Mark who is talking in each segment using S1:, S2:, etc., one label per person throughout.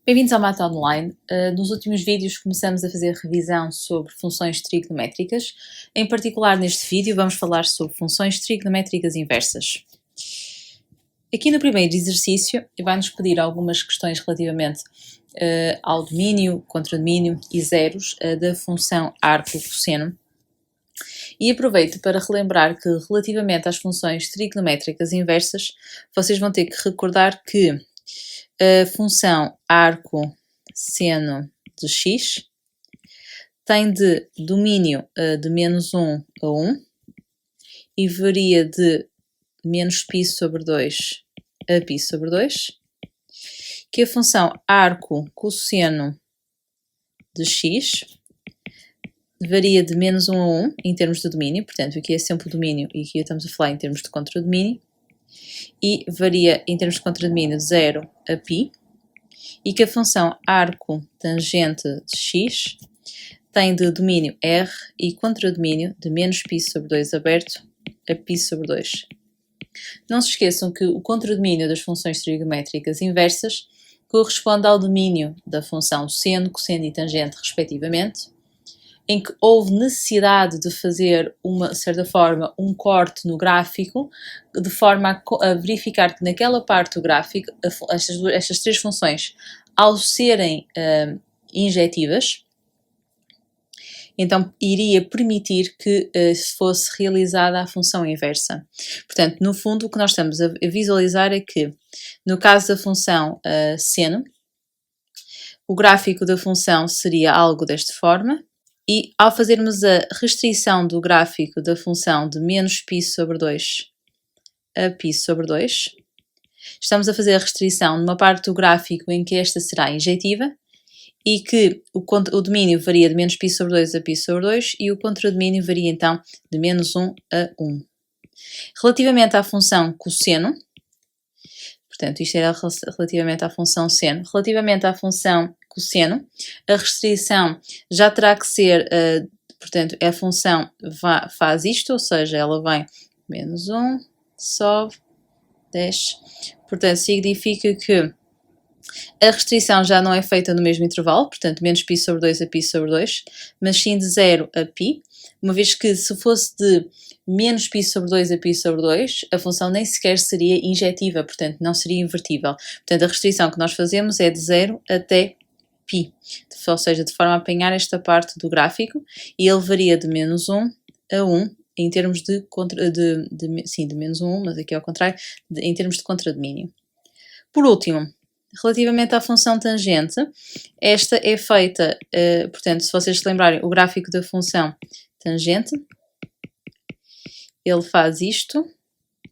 S1: Bem-vindos ao Mata Online. Nos últimos vídeos começamos a fazer revisão sobre funções trigonométricas. Em particular, neste vídeo vamos falar sobre funções trigonométricas inversas. Aqui no primeiro exercício vai-nos pedir algumas questões relativamente ao domínio, contradomínio e zeros da função arco-cosseno. E aproveito para relembrar que relativamente às funções trigonométricas inversas, vocês vão ter que recordar que a função arco-seno de x tem de domínio de menos 1 a 1 e varia de menos π sobre 2 a π sobre 2, que a função arco-cosseno de x varia de menos 1 a 1 em termos de domínio, portanto aqui é sempre o domínio e aqui estamos a falar em termos de contradomínio, e varia em termos de contradomínio de 0 a π, e que a função arco-tangente de x tem de domínio R e contradomínio de menos π sobre 2 aberto a π sobre 2. Não se esqueçam que o contradomínio das funções trigonométricas inversas corresponde ao domínio da função seno, cosseno e tangente, respectivamente, em que houve necessidade de fazer, de certa forma, um corte no gráfico, de forma a verificar que naquela parte do gráfico, estas três funções, ao serem injetivas, então iria permitir que fosse realizada a função inversa. Portanto, no fundo, o que nós estamos a visualizar é que, no caso da função seno, o gráfico da função seria algo desta forma, e ao fazermos a restrição do gráfico da função de menos π sobre 2 a π sobre 2, estamos a fazer a restrição numa parte do gráfico em que esta será injetiva e que o domínio varia de menos π sobre 2 a π sobre 2 e o contradomínio varia então de menos 1 a 1. Relativamente à função cosseno, portanto isto era relativamente à função seno, relativamente à função cosseno, a restrição já terá que ser, portanto, a função faz isto, ou seja, ela vem menos 1, sobe, desce. Portanto, significa que a restrição já não é feita no mesmo intervalo, portanto, menos π sobre 2 a π sobre 2, mas sim de 0 a π, uma vez que se fosse de menos π sobre 2 a π sobre 2, a função nem sequer seria injetiva, portanto, não seria invertível. Portanto, a restrição que nós fazemos é de 0 até π, ou seja, de forma a apanhar esta parte do gráfico, e ele varia de menos 1 a 1 em termos de menos 1, mas aqui ao contrário, em termos de contradomínio. Por último, relativamente à função tangente, esta é feita, portanto, se vocês se lembrarem, o gráfico da função tangente, ele faz isto.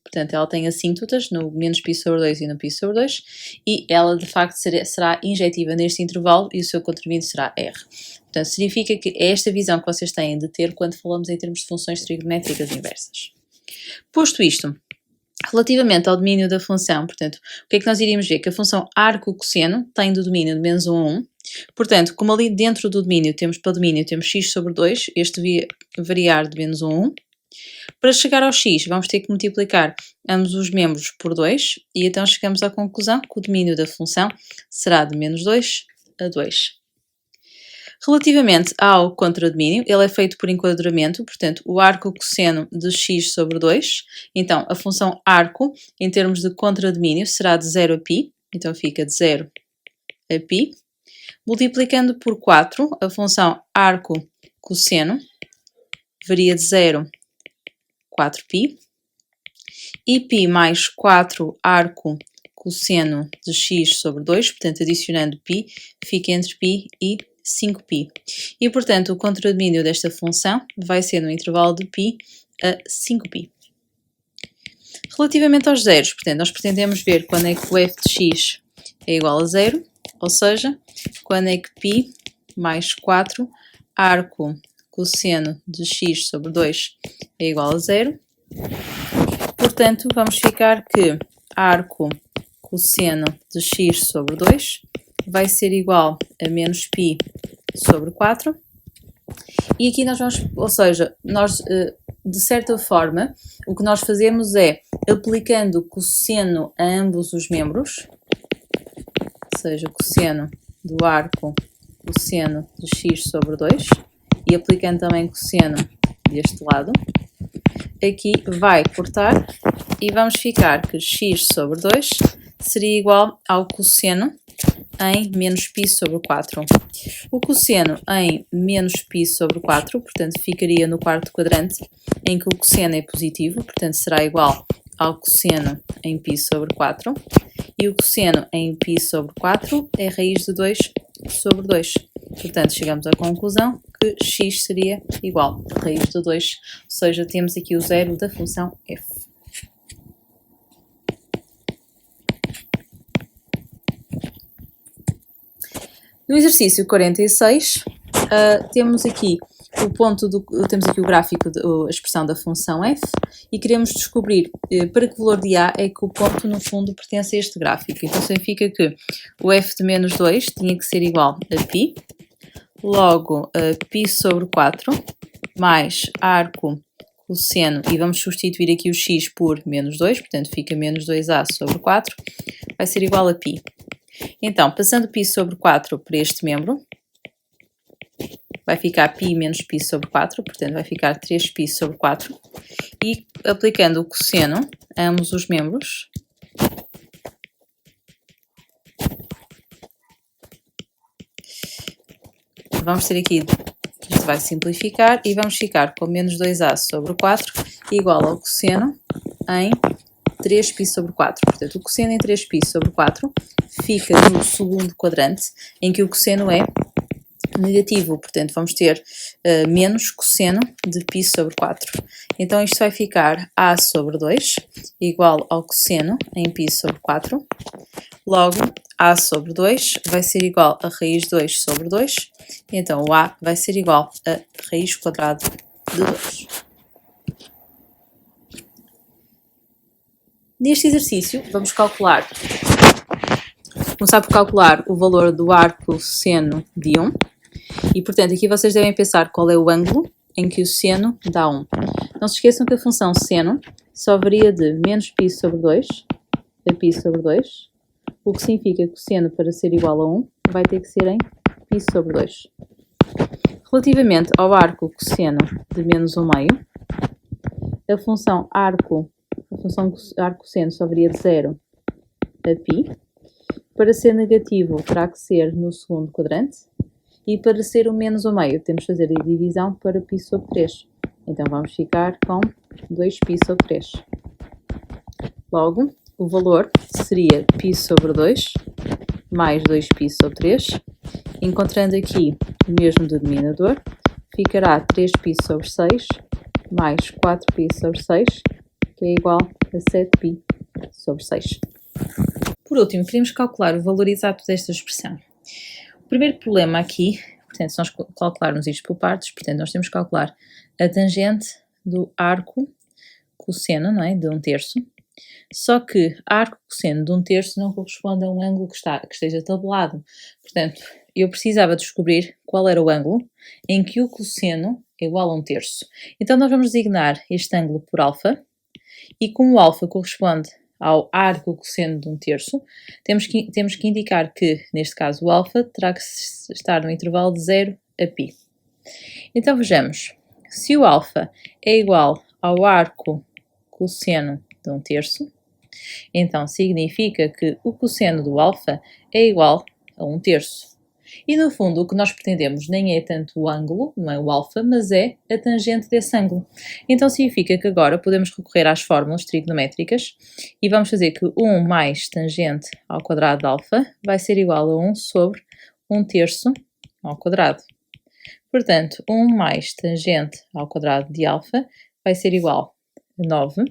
S1: Portanto, ela tem assíntotas no menos π sobre 2 e no π sobre 2, e ela de facto será injetiva neste intervalo e o seu contradomínio será R. Portanto, significa que é esta visão que vocês têm de ter quando falamos em termos de funções trigonométricas inversas. Posto isto, relativamente ao domínio da função, portanto, o que é que nós iríamos ver? Que a função arco-cosseno tem do domínio de menos 1 a 1. Portanto, como ali dentro do domínio temos para o domínio temos x sobre 2, este devia variar de menos 1 a 1. Para chegar ao x, vamos ter que multiplicar ambos os membros por 2 e então chegamos à conclusão que o domínio da função será de menos 2 a 2. Relativamente ao contradomínio, ele é feito por enquadramento, portanto, o arco-cosseno de x sobre 2, então a função arco, em termos de contradomínio, será de 0 a π, então fica de 0 a π. Multiplicando por 4, a função arco-cosseno varia de 0 a 4π, e π mais 4 arco cosseno de x sobre 2, portanto adicionando π, fica entre π e 5π. E portanto o contradomínio desta função vai ser no intervalo de π a 5π. Relativamente aos zeros, portanto nós pretendemos ver quando é que o f de x é igual a 0, ou seja, quando é que π mais 4 arco cosseno de x sobre 2 é igual a 0. Portanto, vamos ficar que arco cosseno de x sobre 2 vai ser igual a menos π sobre 4. E aqui nós vamos, ou seja, nós de certa forma, o que nós fazemos é, aplicando cosseno a ambos os membros, ou seja, cosseno do arco cosseno de x sobre 2 e aplicando também cosseno deste lado, aqui vai cortar e vamos ficar que x sobre 2 seria igual ao cosseno em menos π sobre 4. O cosseno em menos π sobre 4, portanto, ficaria no quarto quadrante, em que o cosseno é positivo, portanto, será igual ao cosseno em π sobre 4. E o cosseno em π sobre 4 é raiz de 2 sobre 2. Portanto, chegamos à conclusão que x seria igual a raiz de 2, ou seja, temos aqui o zero da função f. No exercício 46, temos aqui temos aqui o gráfico, a expressão da função f, e queremos descobrir para que valor de a é que o ponto, no fundo, pertence a este gráfico. Então, significa que o f de menos 2 tinha que ser igual a π, logo π sobre 4, mais arco cosseno, e vamos substituir aqui o x por menos 2, portanto fica menos 2a sobre 4, vai ser igual a π. Então, passando π sobre 4 para este membro, vai ficar π menos π sobre 4, portanto vai ficar 3π sobre 4, e aplicando o cosseno a ambos os membros, vamos ter aqui, isto vai simplificar, e vamos ficar com menos 2a sobre 4 igual ao cosseno em 3π sobre 4. Portanto, o cosseno em 3π sobre 4 fica no segundo quadrante, em que o cosseno é negativo, portanto vamos ter menos cosseno de π sobre 4. Então isto vai ficar a sobre 2 igual ao cosseno em π sobre 4. Logo, a sobre 2 vai ser igual a raiz de 2 sobre 2. Então o a vai ser igual a raiz quadrada de 2. Neste exercício, vamos começar por calcular o valor do arco seno de 1. E, portanto, aqui vocês devem pensar qual é o ângulo em que o seno dá 1. Não se esqueçam que a função seno só varia de menos π sobre 2 a π sobre 2, o que significa que o seno, para ser igual a 1, vai ter que ser em π sobre 2. Relativamente ao arco cosseno de menos 1/2, a função arco seno só varia de 0 a π. Para ser negativo, terá que ser no segundo quadrante. E para ser o menos 1/2, temos que fazer a divisão para π sobre 3. Então vamos ficar com 2π sobre 3. Logo, o valor seria π sobre 2 mais 2π sobre 3. Encontrando aqui o mesmo denominador, ficará 3π sobre 6 mais 4π sobre 6, que é igual a 7π sobre 6. Por último, queremos calcular o valor exato desta expressão. O primeiro problema aqui, portanto, se nós calcularmos isto por partes, portanto, nós temos que calcular a tangente do arco cosseno, não é? De 1/3. Só que arco cosseno de 1/3 não corresponde a um ângulo que esteja tabulado. Portanto, eu precisava descobrir qual era o ângulo em que o cosseno é igual a 1/3. Então, nós vamos designar este ângulo por alfa, e como o alfa corresponde ao arco cosseno de 1/3, temos que indicar que, neste caso, o alfa terá que estar no intervalo de 0 a π. Então vejamos, se o alfa é igual ao arco cosseno de 1/3, então significa que o cosseno do alfa é igual a 1/3. E no fundo o que nós pretendemos nem é tanto o ângulo, não é o alfa, mas é a tangente desse ângulo. Então significa que agora podemos recorrer às fórmulas trigonométricas e vamos fazer que 1 mais tangente ao quadrado de alfa vai ser igual a 1 sobre 1/3 ao quadrado. Portanto, 1 mais tangente ao quadrado de alfa vai ser igual a 9.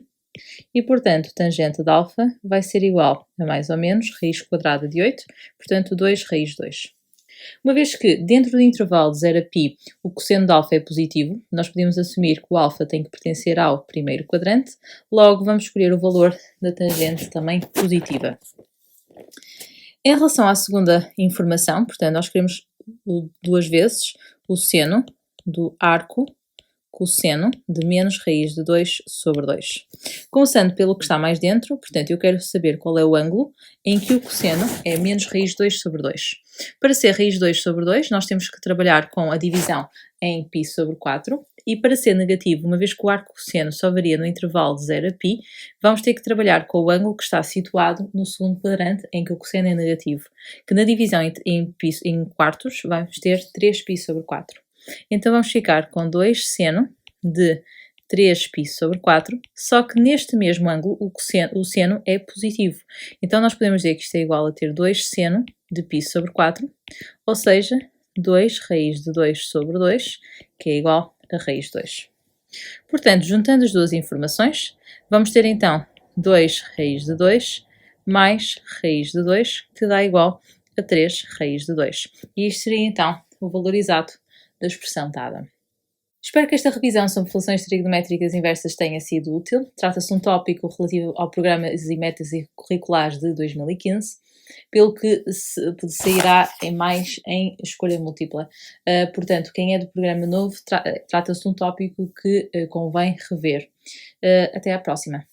S1: E, portanto, tangente de alfa vai ser igual a mais ou menos raiz quadrada de 8, portanto 2 raiz de 2. Uma vez que dentro do intervalo de 0 a π o cosseno de alfa é positivo, nós podemos assumir que o alfa tem que pertencer ao primeiro quadrante, logo vamos escolher o valor da tangente também positiva. Em relação à segunda informação, portanto, nós queremos duas vezes o seno do arco cosseno de menos raiz de 2 sobre 2. Começando pelo que está mais dentro, portanto, eu quero saber qual é o ângulo em que o cosseno é menos raiz de 2 sobre 2. Para ser raiz de 2 sobre 2, nós temos que trabalhar com a divisão em π sobre 4, e para ser negativo, uma vez que o arco cosseno só varia no intervalo de 0 a π, vamos ter que trabalhar com o ângulo que está situado no segundo quadrante em que o cosseno é negativo, que na divisão em quartos vamos ter 3π sobre 4. Então vamos ficar com 2 seno de 3π sobre 4, só que neste mesmo ângulo o seno é positivo. Então nós podemos dizer que isto é igual a ter 2 seno de π sobre 4, ou seja, 2 raiz de 2 sobre 2, que é igual a raiz de 2. Portanto, juntando as duas informações, vamos ter então 2 raiz de 2 mais raiz de 2, que dá igual a 3 raiz de 2. E isto seria então o valor exato da expressão dada. Espero que esta revisão sobre funções trigonométricas inversas tenha sido útil. Trata-se de um tópico relativo ao Programas e Metas Curriculares de 2015, pelo que sairá em escolha múltipla. Portanto, quem é do programa novo, trata-se de um tópico que convém rever. Até à próxima.